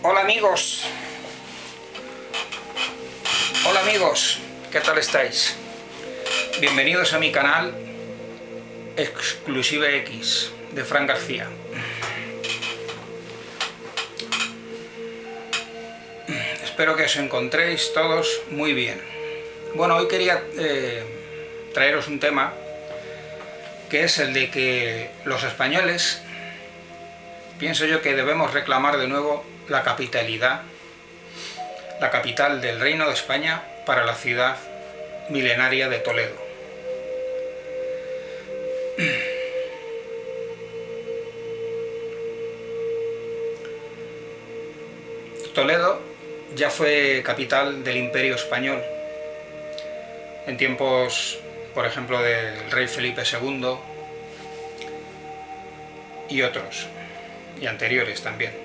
Hola amigos, ¿qué tal estáis? Bienvenidos a mi canal Exclusive X de Fran García. Espero que os encontréis todos muy bien. Bueno, hoy quería traeros un tema que es el de que los españoles, pienso yo que debemos reclamar de nuevo la capitalidad, la capital del Reino de España para la ciudad milenaria de Toledo. Toledo ya fue capital del Imperio Español en tiempos, por ejemplo, del rey Felipe II y otros, y anteriores también.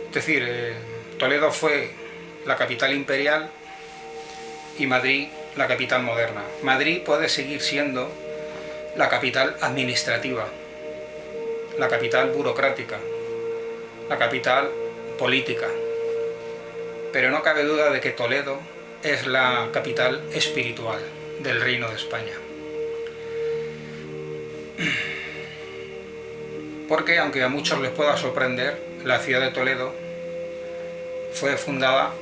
Es decir, Toledo fue la capital imperial y Madrid la capital moderna. Madrid puede seguir siendo la capital administrativa, la capital burocrática, la capital política, pero no cabe duda de que Toledo es la capital espiritual del Reino de España. Porque, aunque a muchos les pueda sorprender, la ciudad de Toledo fue fundada,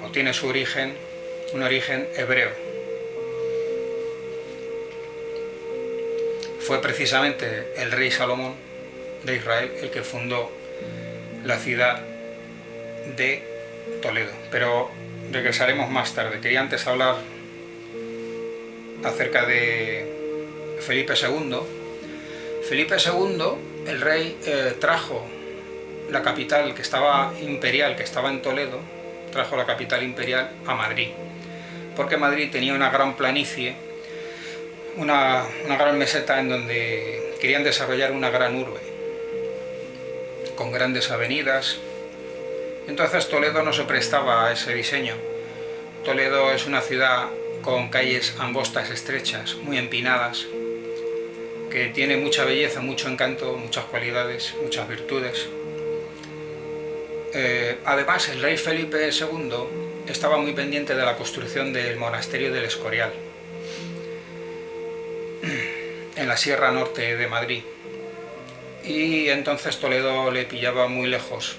o tiene su origen, un origen hebreo. Fue precisamente el rey Salomón de Israel el que fundó la ciudad de Toledo, pero regresaremos más tarde. Quería antes hablar acerca de Felipe II. Felipe II, el rey, trajo la capital que estaba imperial, que estaba en Toledo, trajo la capital imperial a Madrid, porque Madrid tenía una gran planicie, una gran meseta en donde querían desarrollar una gran urbe, con grandes avenidas. Entonces Toledo no se prestaba a ese diseño. Toledo es una ciudad con calles angostas, estrechas, muy empinadas, que tiene mucha belleza, mucho encanto, muchas cualidades, muchas virtudes. Además, el rey Felipe II estaba muy pendiente de la construcción del monasterio del Escorial, en la Sierra Norte de Madrid, y entonces Toledo le pillaba muy lejos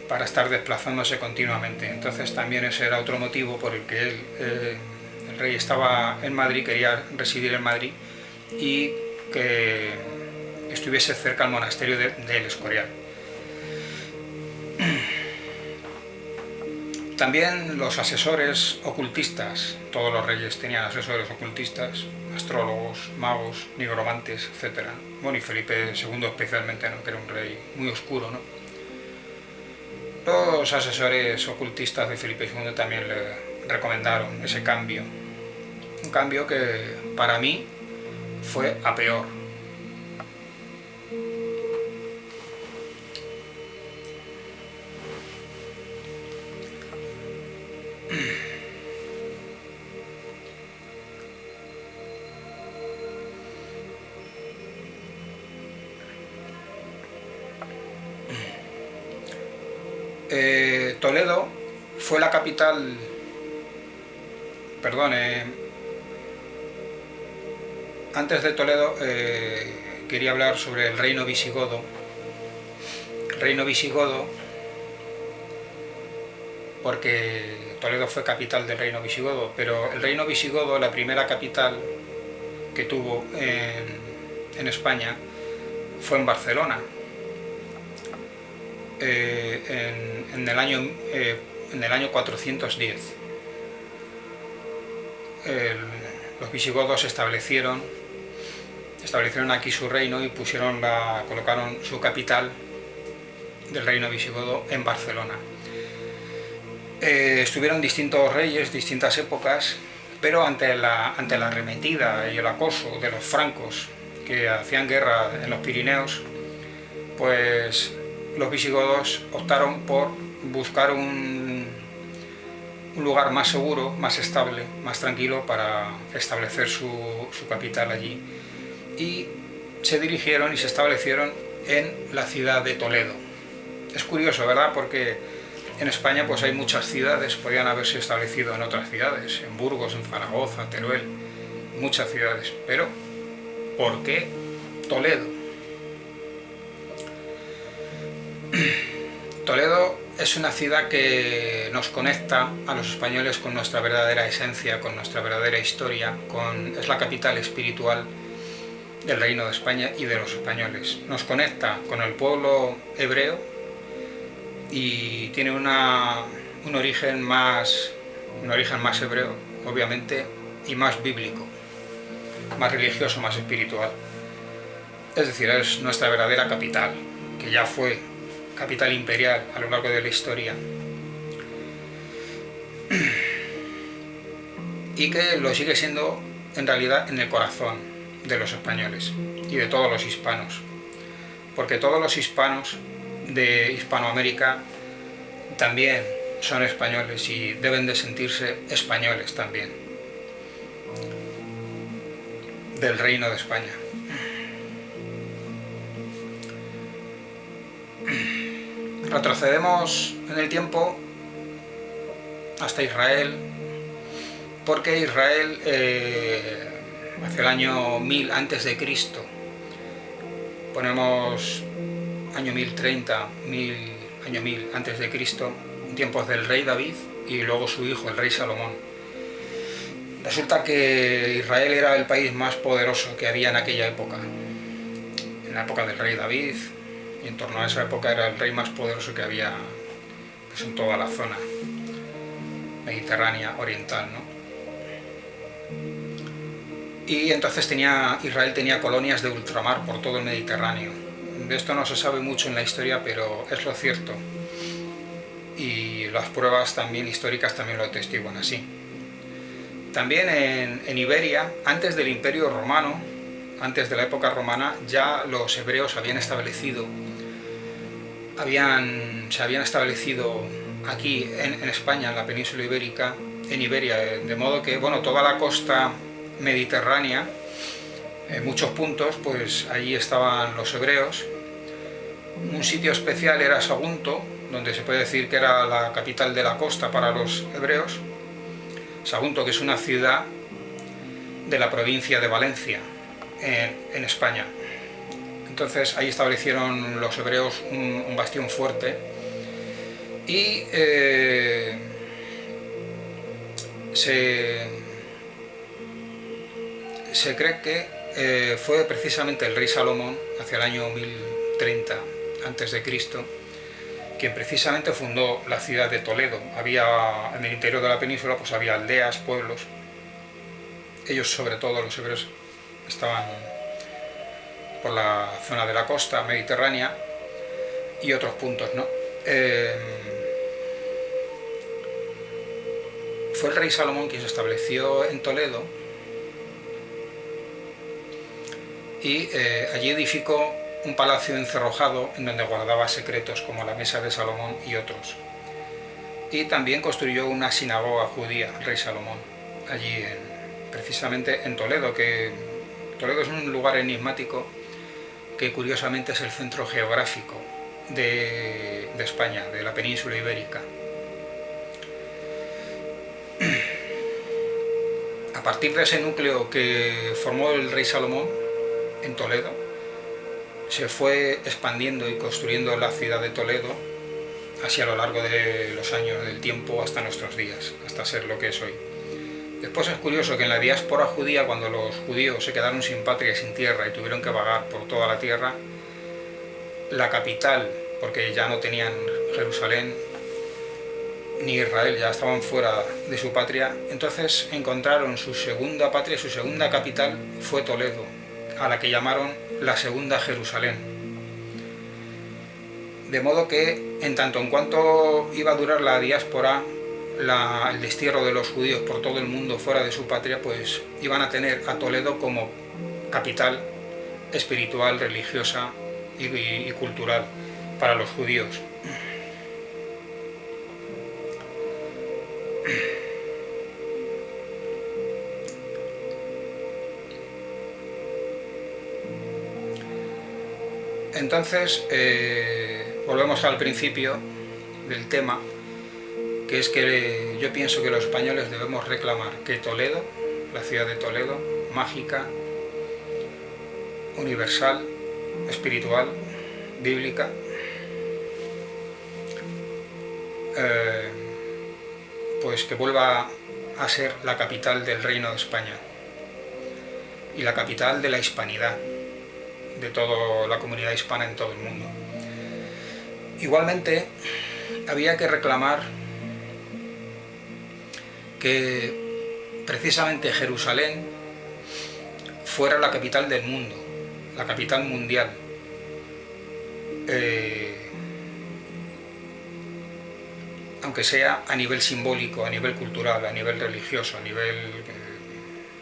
para estar desplazándose continuamente. Entonces también ese era otro motivo por el que el rey estaba en Madrid, quería residir en Madrid y que estuviese cerca al monasterio del Escorial. También los asesores ocultistas, todos los reyes tenían asesores ocultistas, astrólogos, magos, nigromantes, etc. Bueno, y Felipe II especialmente, ¿no?, que era un rey muy oscuro, ¿no? Los asesores ocultistas de Felipe II también le recomendaron ese cambio, un cambio que para mí fue a peor. Toledo fue la capital, perdón, antes de Toledo quería hablar sobre el reino visigodo. El reino visigodo, porque Toledo fue capital del reino visigodo, pero el reino visigodo, la primera capital que tuvo en España, fue en Barcelona. En el año 410 los visigodos establecieron aquí su reino y colocaron su capital del reino visigodo en Barcelona. Estuvieron distintos reyes, distintas épocas, pero ante la arremetida y el acoso de los francos, que hacían guerra en los Pirineos, pues los visigodos optaron por buscar un lugar más seguro, más estable, más tranquilo para establecer su capital allí. Y se dirigieron y se establecieron en la ciudad de Toledo. Es curioso, ¿verdad? Porque en España pues hay muchas ciudades, podían haberse establecido en otras ciudades, en Burgos, en Zaragoza, Teruel, muchas ciudades, pero ¿por qué Toledo? Toledo es una ciudad que nos conecta a los españoles con nuestra verdadera esencia, con nuestra verdadera historia, es la capital espiritual del Reino de España y de los españoles. Nos conecta con el pueblo hebreo y tiene un origen más hebreo, obviamente, y más bíblico, más religioso, más espiritual. Es decir, es nuestra verdadera capital, que ya fue capital imperial a lo largo de la historia, y que lo sigue siendo en realidad en el corazón de los españoles y de todos los hispanos, porque todos los hispanos de Hispanoamérica también son españoles y deben de sentirse españoles también del Reino de España. Retrocedemos en el tiempo hasta Israel, porque Israel hacia el año 1000 antes de Cristo, ponemos año 1030, año 1000 antes de Cristo, en tiempos del rey David y luego su hijo, el rey Salomón. Resulta que Israel era el país más poderoso que había en aquella época, en la época del rey David, y en torno a esa época era el rey más poderoso que había pues, en toda la zona mediterránea oriental, ¿no? Y entonces Israel tenía colonias de ultramar por todo el Mediterráneo. De esto no se sabe mucho en la historia, pero es lo cierto. Y las pruebas también históricas también lo atestiguan así. También en Iberia, antes del Imperio Romano, antes de la época romana, ya los hebreos se habían establecido aquí en España, en la península ibérica, en Iberia, de modo que bueno, toda la costa mediterránea, en muchos puntos, pues allí estaban los hebreos. Un sitio especial era Sagunto, donde se puede decir que era la capital de la costa para los hebreos. Sagunto, que es una ciudad de la provincia de Valencia, en España. Entonces ahí establecieron los hebreos un bastión fuerte y se cree que fue precisamente el rey Salomón, hacia el año 1030 a.C., quien precisamente fundó la ciudad de Toledo. Había en el interior de la península pues había aldeas, pueblos. Ellos, sobre todo los hebreos, estaban por la zona de la costa mediterránea y otros puntos, ¿no? Fue el rey Salomón quien se estableció en Toledo y allí edificó un palacio encerrojado en donde guardaba secretos como la mesa de Salomón y otros. Y también construyó una sinagoga judía, el rey Salomón, allí precisamente en Toledo, que Toledo es un lugar enigmático que curiosamente es el centro geográfico de España, de la península ibérica. A partir de ese núcleo que formó el rey Salomón en Toledo, se fue expandiendo y construyendo la ciudad de Toledo así a lo largo de los años, del tiempo, hasta nuestros días, hasta ser lo que es hoy. Después es curioso que en la diáspora judía, cuando los judíos se quedaron sin patria y sin tierra y tuvieron que vagar por toda la tierra, la capital, porque ya no tenían Jerusalén ni Israel, ya estaban fuera de su patria, entonces encontraron su segunda patria, su segunda capital fue Toledo, a la que llamaron la segunda Jerusalén. De modo que, en tanto en cuanto iba a durar la diáspora, el destierro de los judíos por todo el mundo fuera de su patria, pues iban a tener a Toledo como capital espiritual, religiosa y cultural para los judíos. Entonces, volvemos al principio del tema, que es que yo pienso que los españoles debemos reclamar que Toledo, la ciudad de Toledo, mágica, universal, espiritual, bíblica, pues que vuelva a ser la capital del Reino de España y la capital de la hispanidad, de toda la comunidad hispana en todo el mundo. Igualmente, había que reclamar que precisamente Jerusalén fuera la capital del mundo, la capital mundial. Aunque sea a nivel simbólico, a nivel cultural, a nivel religioso, a nivel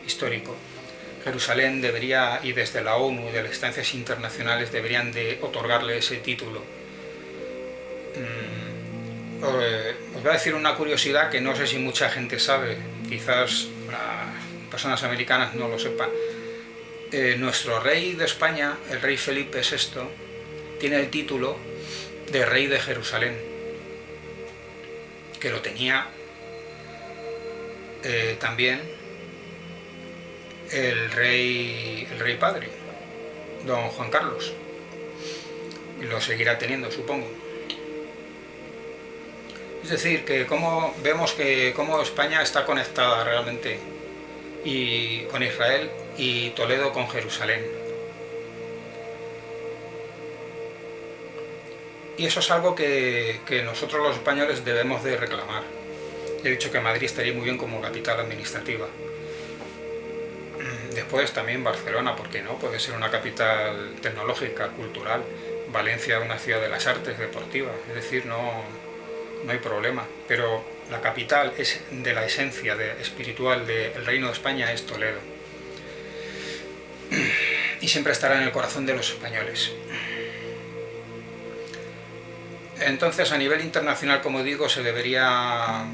histórico. Jerusalén debería, y desde la ONU y de las instancias internacionales deberían de otorgarle ese título. Os voy a decir una curiosidad que no sé si mucha gente sabe, quizás las personas americanas no lo sepan. Nuestro rey de España, el rey Felipe VI, tiene el título de rey de Jerusalén, que lo tenía también el rey padre, don Juan Carlos, y lo seguirá teniendo, supongo. Es decir, que vemos que cómo España está conectada realmente y con Israel y Toledo con Jerusalén. Y eso es algo que nosotros los españoles debemos de reclamar. He dicho que Madrid estaría muy bien como capital administrativa. Después también Barcelona, ¿por qué no? Puede ser una capital tecnológica, cultural. Valencia, una ciudad de las artes, deportiva. Es decir, no hay problema. Pero la capital es de la esencia espiritual del Reino de España es Toledo. Y siempre estará en el corazón de los españoles. Entonces, a nivel internacional, como digo, se debería,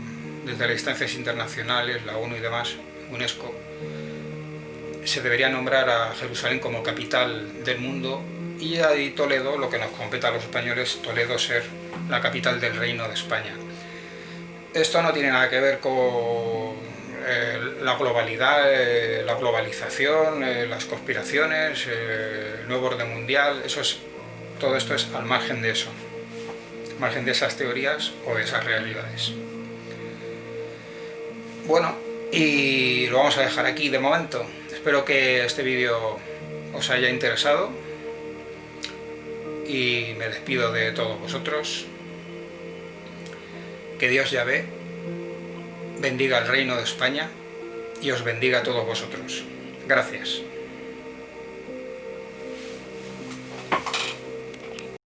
desde las instancias internacionales, la ONU y demás, UNESCO, se debería nombrar a Jerusalén como capital del mundo y a Toledo, lo que nos compete a los españoles, Toledo ser la capital del Reino de España. Esto no tiene nada que ver con la globalidad, la globalización, las conspiraciones, el nuevo orden mundial, todo esto es al margen de eso, al margen de esas teorías o de esas realidades. Bueno, y lo vamos a dejar aquí de momento. Espero que este vídeo os haya interesado y me despido de todos vosotros. Que Dios Yahvé bendiga el Reino de España y os bendiga a todos vosotros. Gracias.